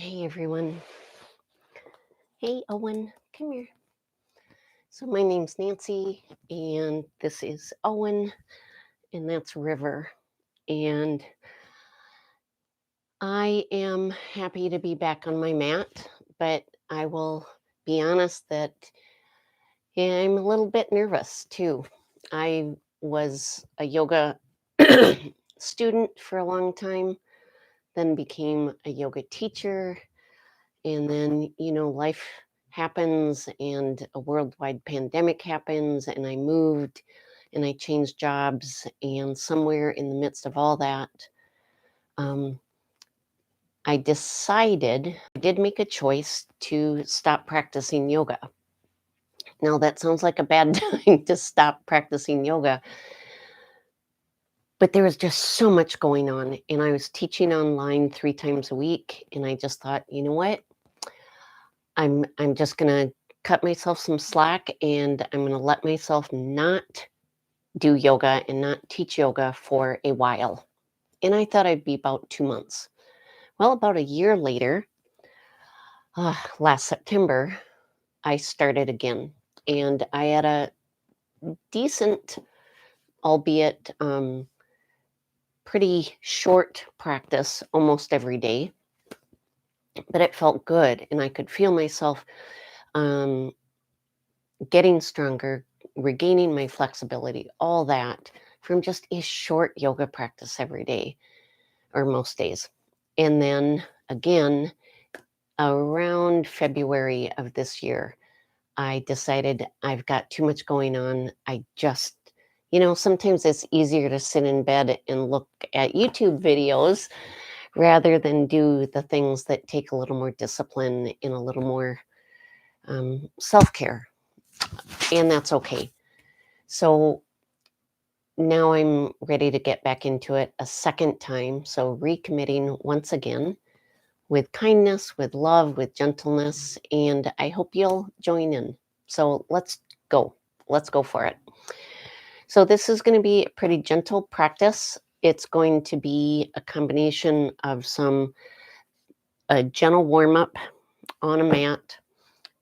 Hey everyone. Hey Owen, come here. So my name's Nancy and this is Owen and that's River. And I am happy to be back on my mat, but I will be honest that I'm a little bit nervous too. I was a yoga student for a long time, then became a yoga teacher. And then, life happens and a worldwide pandemic happens, and I moved and I changed jobs. And somewhere in the midst of all that, um, I did make a choice to stop practicing yoga. Now, that sounds like a bad time to stop practicing yoga, but there was just so much going on. And I was teaching online 3 times a week. And I just thought, you know what? I'm just gonna cut myself some slack and I'm gonna let myself not do yoga and not teach yoga for a while. And I thought I'd be about 2 months. Well, about a year later, last September, I started again. And I had a decent, albeit pretty short practice almost every day, but it felt good. And I could feel myself um, getting stronger, regaining my flexibility, all that from just a short yoga practice every day or most days. And then again, around February of this year, I decided I've got too much going on. Sometimes it's easier to sit in bed and look at YouTube videos rather than do the things that take a little more discipline and a little more self care. And that's okay. So now I'm ready to get back into it a second time. So recommitting once again with kindness, with love, with gentleness. And I hope you'll join in. So let's go. Let's go for it. So this is going to be a pretty gentle practice. It's going to be a combination of a gentle warm up on a mat.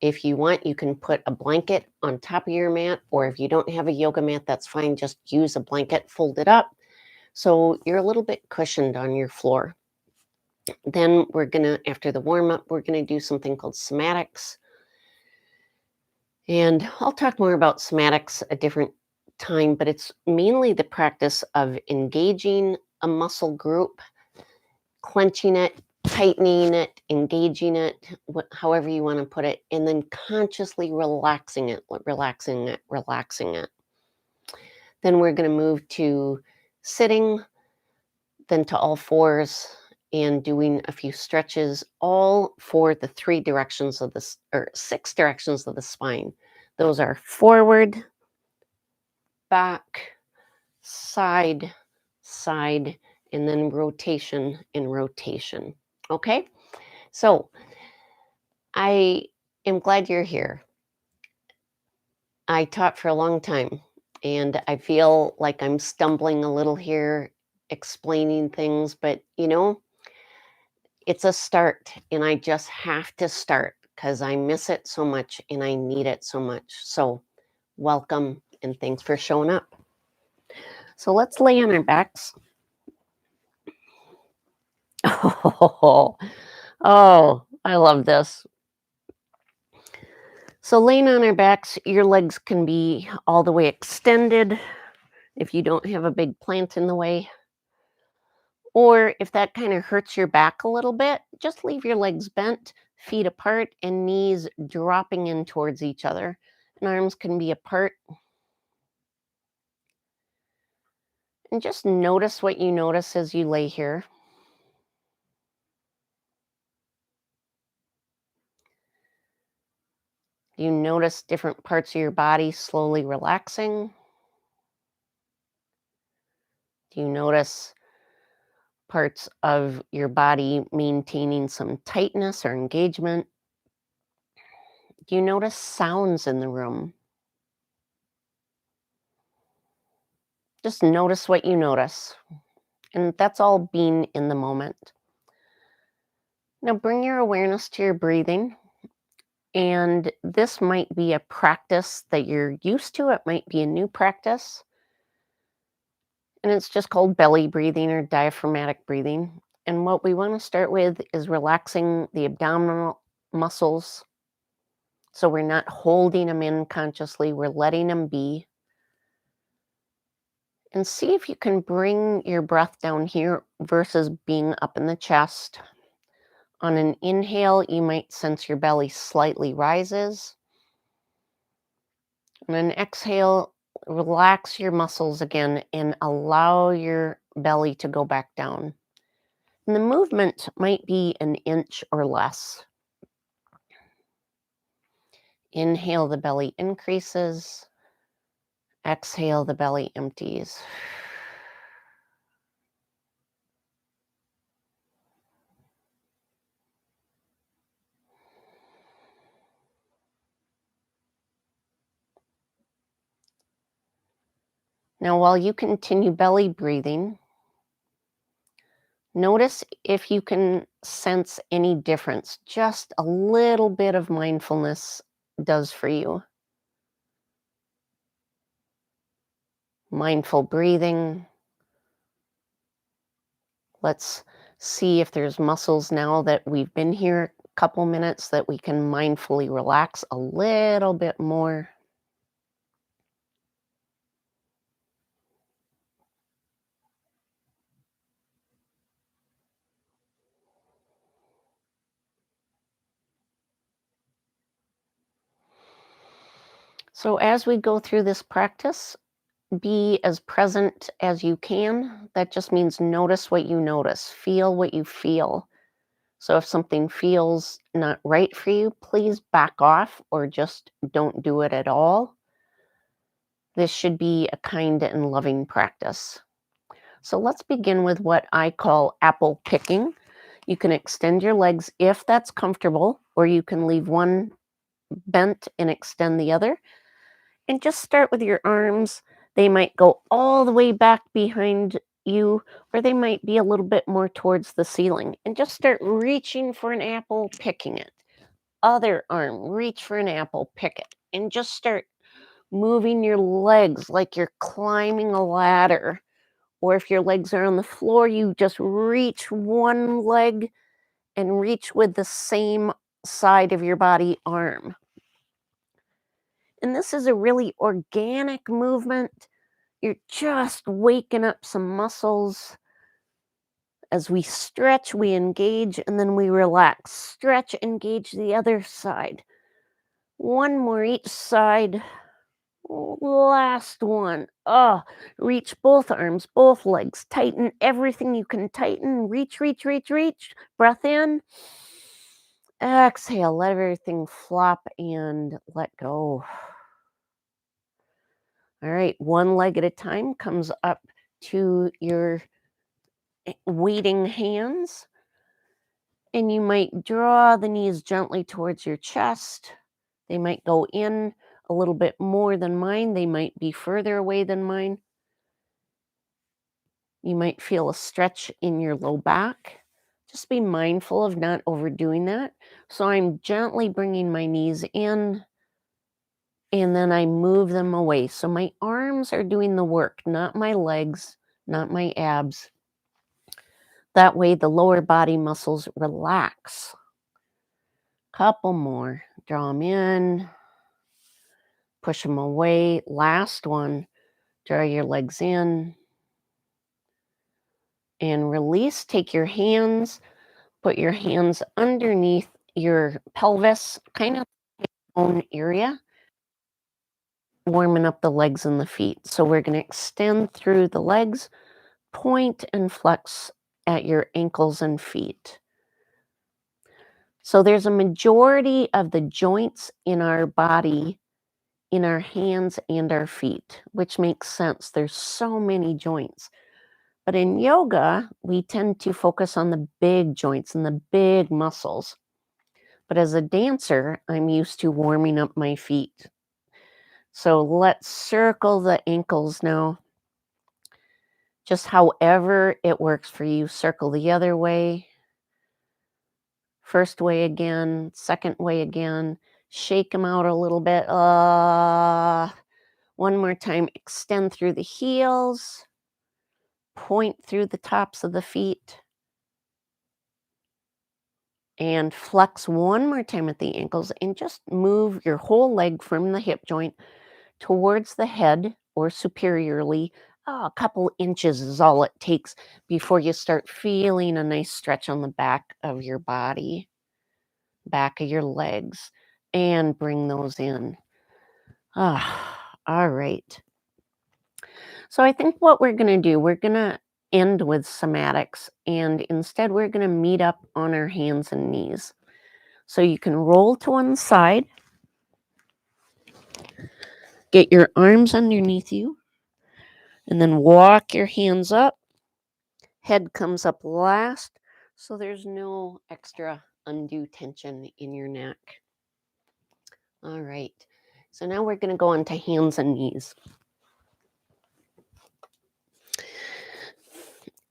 If you want, you can put a blanket on top of your mat, or if you don't have a yoga mat, that's fine. Just use a blanket, fold it up. So you're a little bit cushioned on your floor. Then after the warm up, we're going to do something called somatics. And I'll talk more about somatics a different time, but it's mainly the practice of engaging a muscle group, clenching it, tightening it, engaging it, however you want to put it, and then consciously relaxing it, relaxing it, relaxing it. Then we're going to move to sitting, then to all fours, and doing a few stretches, all for the 6 directions of the spine. Those are forward, back, side, side, and then rotation and rotation. Okay? So I am glad you're here. I taught for a long time, and I feel like I'm stumbling a little here explaining things, but it's a start, and I just have to start because I miss it so much and I need it so much. So, welcome and thanks for showing up. So, let's lay on our backs. Oh, I love this. So, laying on our backs, your legs can be all the way extended if you don't have a big plant in the way. Or if that kind of hurts your back a little bit, just leave your legs bent, feet apart, and knees dropping in towards each other. And arms can be apart. And just notice what you notice as you lay here. You notice different parts of your body slowly relaxing. Do you notice parts of your body maintaining some tightness or engagement? Do you notice sounds in the room? Just notice what you notice. And that's all being in the moment. Now bring your awareness to your breathing. And this might be a practice that you're used to, it might be a new practice. And it's just called belly breathing or diaphragmatic breathing. And what we want to start with is relaxing the abdominal muscles. So we're not holding them in consciously, we're letting them be. And see if you can bring your breath down here versus being up in the chest. On an inhale, you might sense your belly slightly rises. On an exhale, relax your muscles again and allow your belly to go back down. And the movement might be an inch or less. Inhale, the belly increases. Exhale, the belly empties. Now, while you continue belly breathing, notice if you can sense any difference. Just a little bit of mindfulness does for you. Mindful breathing. Let's see if there's muscles now that we've been here a couple minutes that we can mindfully relax a little bit more. So as we go through this practice, be as present as you can. That just means notice what you notice, feel what you feel. So if something feels not right for you, please back off or just don't do it at all. This should be a kind and loving practice. So let's begin with what I call apple picking. You can extend your legs if that's comfortable, or you can leave one bent and extend the other. And just start with your arms. They might go all the way back behind you, or they might be a little bit more towards the ceiling. And just start reaching for an apple, picking it. Other arm, reach for an apple, pick it. And just start moving your legs like you're climbing a ladder. Or if your legs are on the floor, you just reach one leg and reach with the same side of your body arm. And this is a really organic movement. You're just waking up some muscles. As we stretch, we engage, and then we relax. Stretch, engage the other side. One more each side. Last one. Oh, reach both arms, both legs. Tighten everything you can tighten. Reach, reach, reach, reach. Breath in. Exhale. Let everything flop and let go. All right. One leg at a time comes up to your waiting hands. And you might draw the knees gently towards your chest. They might go in a little bit more than mine. They might be further away than mine. You might feel a stretch in your low back. Just be mindful of not overdoing that. So I'm gently bringing my knees in and then I move them away. So my arms are doing the work, not my legs, not my abs. That way the lower body muscles relax. Couple more. Draw them in. Push them away. Last one. Draw your legs in. And release. Take your hands. Put your hands underneath your pelvis, kind of own area. Warming up the legs and the feet. So we're going to extend through the legs. Point and flex at your ankles and feet. So there's a majority of the joints in our body in our hands and our feet, which makes sense. There's so many joints. But in yoga, we tend to focus on the big joints and the big muscles. But as a dancer, I'm used to warming up my feet. So let's circle the ankles now. Just however it works for you, circle the other way. First way again, second way again. Shake them out a little bit. One more time. Extend through the heels. Point through the tops of the feet. And flex one more time at the ankles and just move your whole leg from the hip joint towards the head or superiorly. A couple inches is all it takes before you start feeling a nice stretch on the back of your body, back of your legs, and bring those in. All right. So I think what we're going to do, we're going to end with somatics, and instead we're going to meet up on our hands and knees. So you can roll to one side, get your arms underneath you, and then walk your hands up. Head comes up last, so there's no extra undue tension in your neck. All right, so now we're going to go on to hands and knees.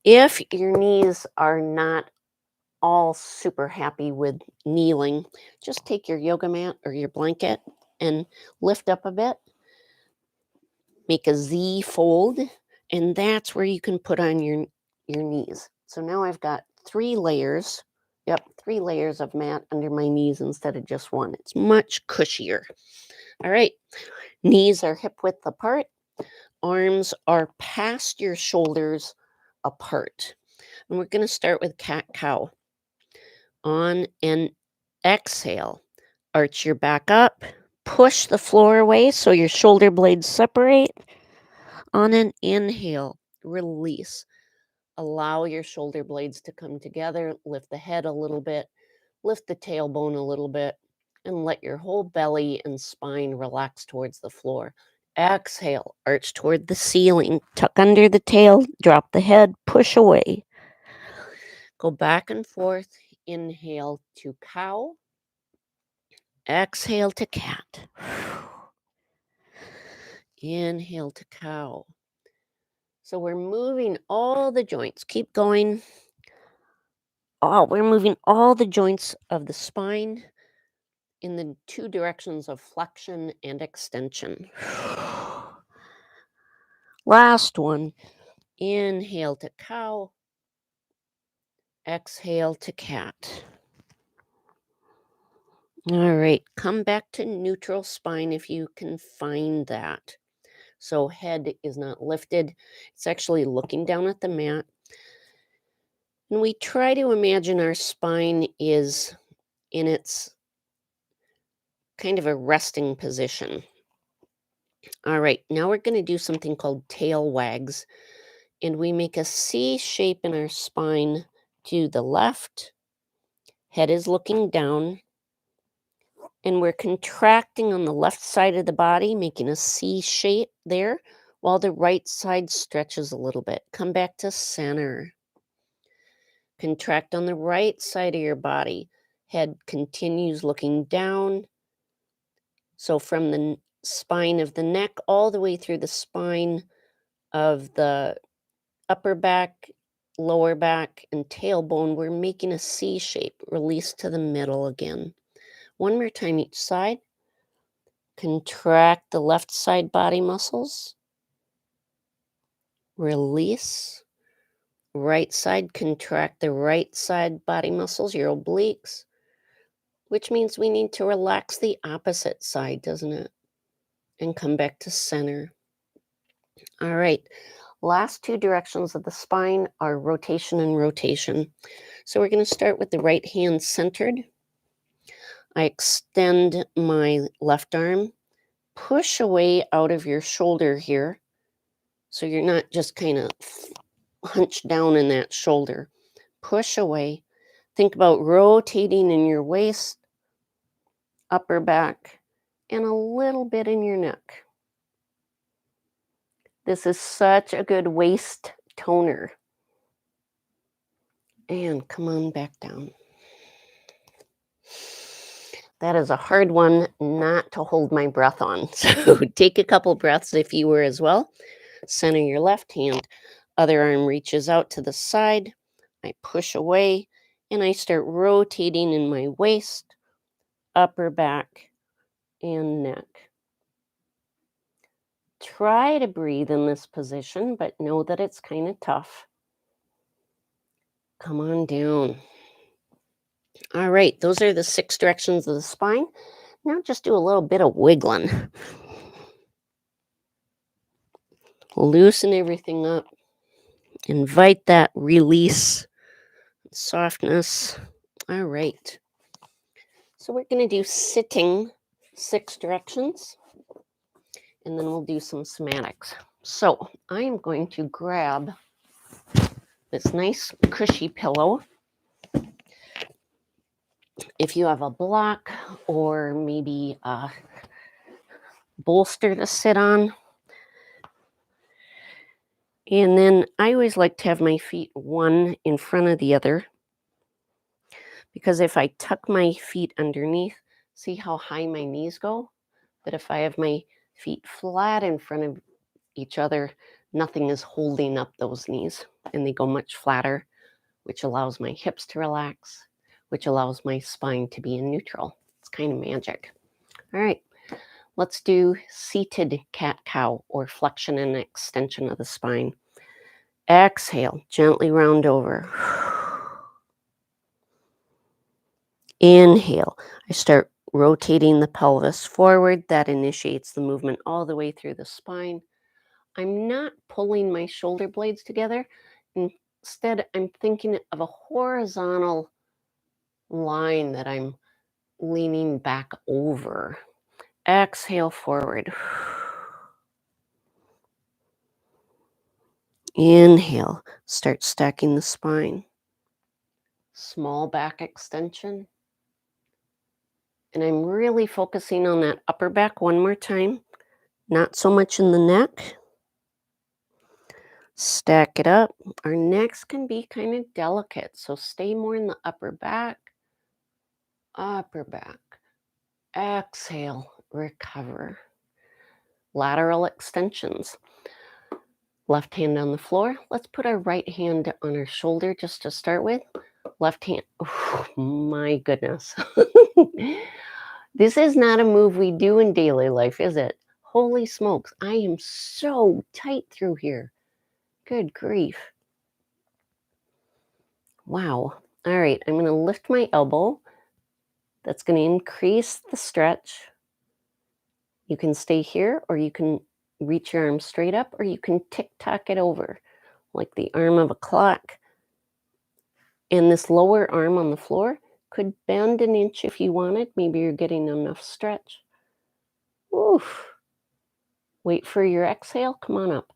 If your knees are not all super happy with kneeling, just take your yoga mat or your blanket and lift up a bit. Make a Z fold, and that's where you can put on your knees. So now I've got 3 layers. Yep, 3 layers of mat under my knees instead of just one. It's much cushier. All right, knees are hip width apart. Arms are past your shoulders apart. And we're going to start with cat-cow. On an exhale, arch your back up, push the floor away so your shoulder blades separate. On an inhale, release. Allow your shoulder blades to come together, lift the head a little bit, lift the tailbone a little bit, and let your whole belly and spine relax towards the floor. Exhale, arch toward the ceiling, tuck under the tail, drop the head, push away. Go back and forth. Inhale to cow. Exhale to cat. Inhale to cow. So we're moving all the joints. Keep going. We're moving all the joints of the spine in the 2 directions of flexion and extension. Last one. Inhale to cow. Exhale to cat. All right, come back to neutral spine if you can find that. So head is not lifted. It's actually looking down at the mat. And we try to imagine our spine is in its kind of a resting position. All right, now we're going to do something called tail wags. And we make a C shape in our spine to the left. Head is looking down. And we're contracting on the left side of the body, making a C shape there, while the right side stretches a little bit. Come back to center. Contract on the right side of your body. Head continues looking down. So from the spine of the neck all the way through the spine of the upper back, lower back, and tailbone, we're making a C shape. Release to the middle again. One more time each side. Contract the left side body muscles. Release. Right side, contract the right side body muscles, your obliques, which means we need to relax the opposite side, doesn't it? And come back to center. All right. Last 2 directions of the spine are rotation and rotation. So we're going to start with the right hand centered. I extend my left arm. Push away out of your shoulder here. So you're not just kind of hunched down in that shoulder. Push away. Think about rotating in your waist, upper back, and a little bit in your neck. This is such a good waist toner. And come on back down. That is a hard one not to hold my breath on. So take a couple breaths if you were as well. Center your left hand. Other arm reaches out to the side. I push away. And I start rotating in my waist, upper back, and neck. Try to breathe in this position, but know that it's kind of tough. Come on down. All right, those are the 6 directions of the spine. Now just do a little bit of wiggling. Loosen everything up. Invite that release, softness. All right. So we're going to do sitting 6 directions, and then we'll do some somatics. So I am going to grab this nice cushy pillow. If you have a block or maybe a bolster to sit on. And then I always like to have my feet one in front of the other, because if I tuck my feet underneath, see how high my knees go? But if I have my feet flat in front of each other, nothing is holding up those knees, and they go much flatter, which allows my hips to relax, which allows my spine to be in neutral. It's kind of magic. All right, let's do seated cat-cow, or flexion and extension of the spine. Exhale, gently round over. Inhale, I start rotating the pelvis forward. That initiates the movement all the way through the spine. I'm not pulling my shoulder blades together. Instead, I'm thinking of a horizontal line that I'm leaning back over. Exhale forward. Inhale, start stacking the spine. Small back extension. And I'm really focusing on that upper back one more time. Not so much in the neck. Stack it up. Our necks can be kind of delicate, so stay more in the upper back. Upper back. Exhale, recover. Lateral extensions. Left hand on the floor. Let's put our right hand on our shoulder just to start with. Left hand. Oh, my goodness. This is not a move we do in daily life, is it? Holy smokes, I am so tight through here. Good grief. Wow. All right, I'm going to lift my elbow. That's going to increase the stretch. You can stay here, or you can reach your arm straight up, or you can tick-tock it over like the arm of a clock. And this lower arm on the floor could bend an inch if you wanted. Maybe you're getting enough stretch. Oof. Wait for your exhale. Come on up.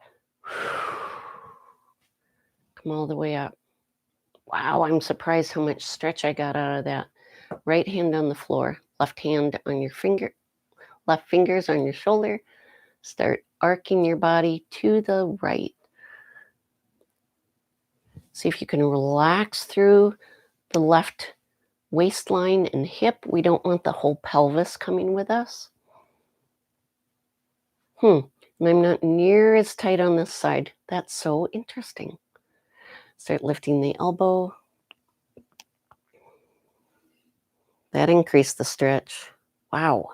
Come all the way up. Wow, I'm surprised how much stretch I got out of that. Right hand on the floor, left hand on your finger, left fingers on your shoulder. Start arcing your body to the right. See if you can relax through the left waistline and hip. We don't want the whole pelvis coming with us. And I'm not near as tight on this side. That's so interesting. Start lifting the elbow. That increased the stretch. Wow.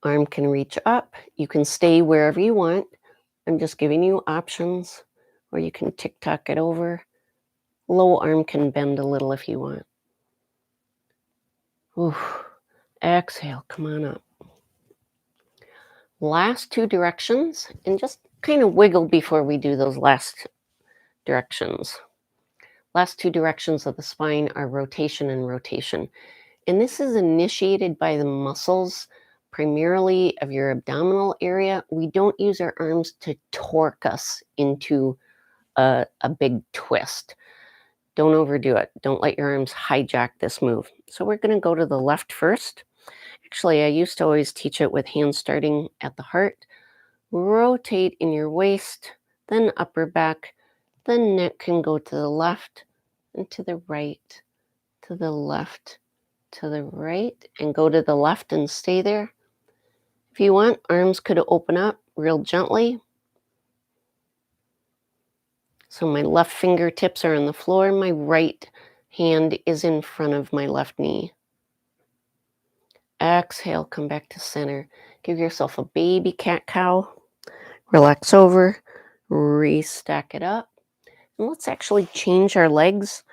Arm can reach up. You can stay wherever you want. I'm just giving you options, or you can tick-tock it over. Low arm can bend a little if you want. Oof. Exhale, come on up. Last 2 directions, and just kind of wiggle before we do those last directions. Last 2 directions of the spine are rotation and rotation. And this is initiated by the muscles, primarily of your abdominal area. We don't use our arms to torque us into a big twist. Don't overdo it. Don't let your arms hijack this move. So we're going to go to the left first. Actually, I used to always teach it with hands starting at the heart. Rotate in your waist, then upper back. The neck can go to the left and to the right, to the left, to the right, and go to the left and stay there. If you want, arms could open up real gently. So my left fingertips are on the floor. My right hand is in front of my left knee. Exhale, come back to center. Give yourself a baby cat-cow. Relax over, restack it up. And let's actually change our legs.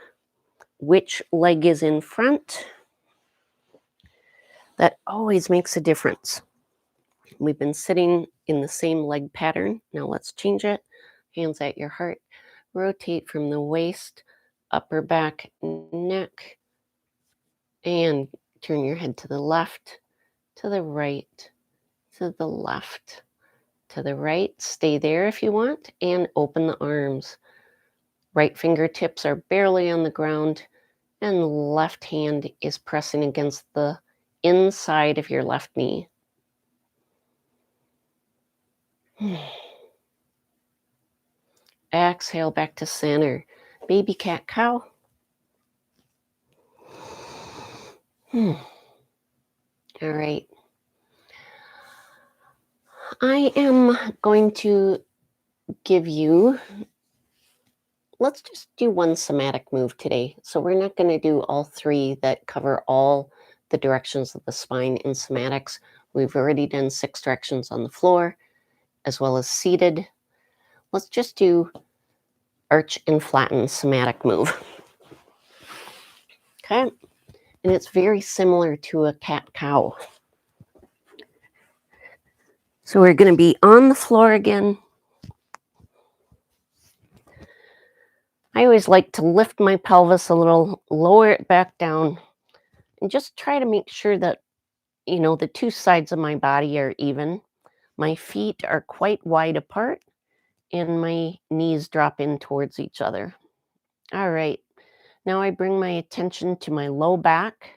Which leg is in front? That always makes a difference. We've been sitting in the same leg pattern. Now let's change it. Hands at your heart. Rotate from the waist, upper back, neck, and turn your head to the left, to the right, to the left, to the right. Stay there if you want, and open the arms. Right fingertips are barely on the ground, and the left hand is pressing against the inside of your left knee. Exhale back to center. Baby cat-cow. All right. I am going to give you, let's just do one somatic move today. So we're not going to do all three that cover all the directions of the spine in somatics. We've already done 6 directions on the floor as well as seated. Let's just do arch and flatten somatic move. Okay. And it's very similar to a cat-cow. So we're going to be on the floor again. I always like to lift my pelvis a little, lower it back down, and just try to make sure that, the 2 sides of my body are even. My feet are quite wide apart, and my knees drop in towards each other. All right. Now I bring my attention to my low back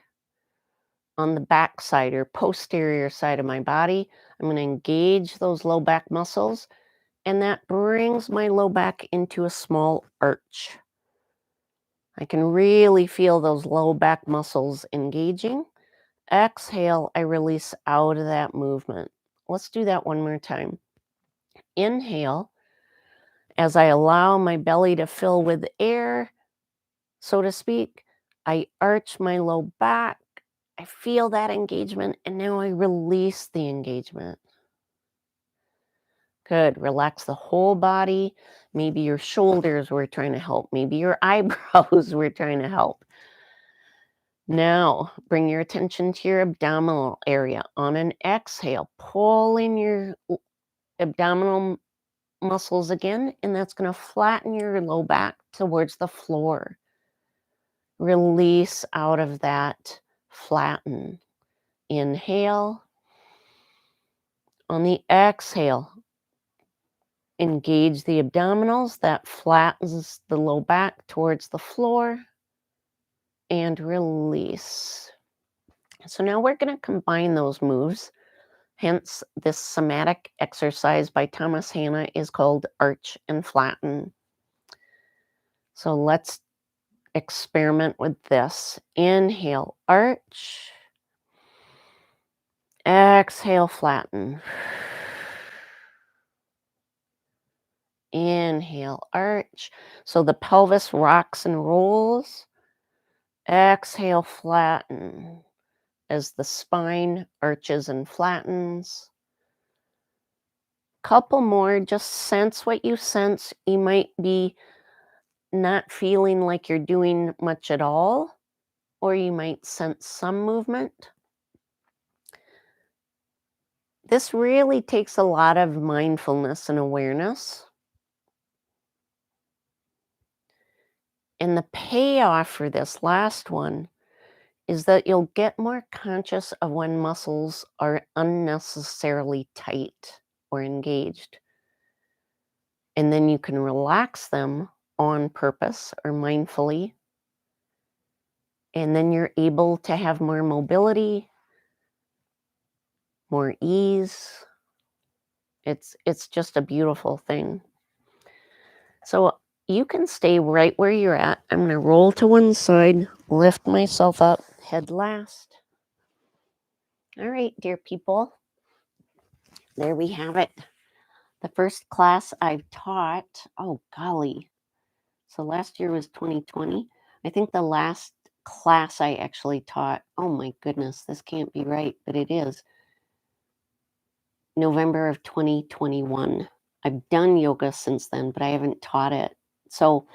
on the back side or posterior side of my body. I'm going to engage those low back muscles, and that brings my low back into a small arch. I can really feel those low back muscles engaging. Exhale, I release out of that movement. Let's do that one more time. Inhale, as I allow my belly to fill with air, so to speak, I arch my low back. I feel that engagement, and now I release the engagement. Good. Relax the whole body. Maybe your shoulders were trying to help. Maybe your eyebrows were trying to help. Now, bring your attention to your abdominal area. On an exhale, pull in your abdominal muscles again, and that's going to flatten your low back towards the floor. Release out of that, flatten. Inhale. On the exhale, engage the abdominals. That flattens the low back towards the floor. And release. So now we're going to combine those moves. Hence, this somatic exercise by Thomas Hanna is called arch and flatten. So let's experiment with this. Inhale, arch. Exhale, flatten. Inhale, arch. So the pelvis rocks and rolls. Exhale, flatten. As the spine arches and flattens. Couple more, just sense what you sense. You might be not feeling like you're doing much at all, or you might sense some movement. This really takes a lot of mindfulness and awareness. And the payoff for this last one is that you'll get more conscious of when muscles are unnecessarily tight or engaged. And then you can relax them on purpose or mindfully. And then you're able to have more mobility, more ease. It's just a beautiful thing. So you can stay right where you're at. I'm going to roll to one side, lift myself up, head last. All right, dear people. There we have it. The first class I've taught. Oh, golly. So last year was 2020. I think the last class I actually taught, oh my goodness, this can't be right, but it is November of 2021. I've done yoga since then, but I haven't taught it. So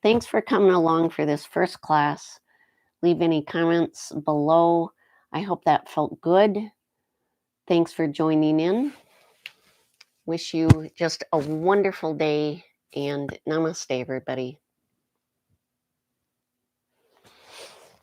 thanks for coming along for this first class. Leave any comments below. I hope that felt good. Thanks for joining in. Wish you just a wonderful day, and namaste, everybody.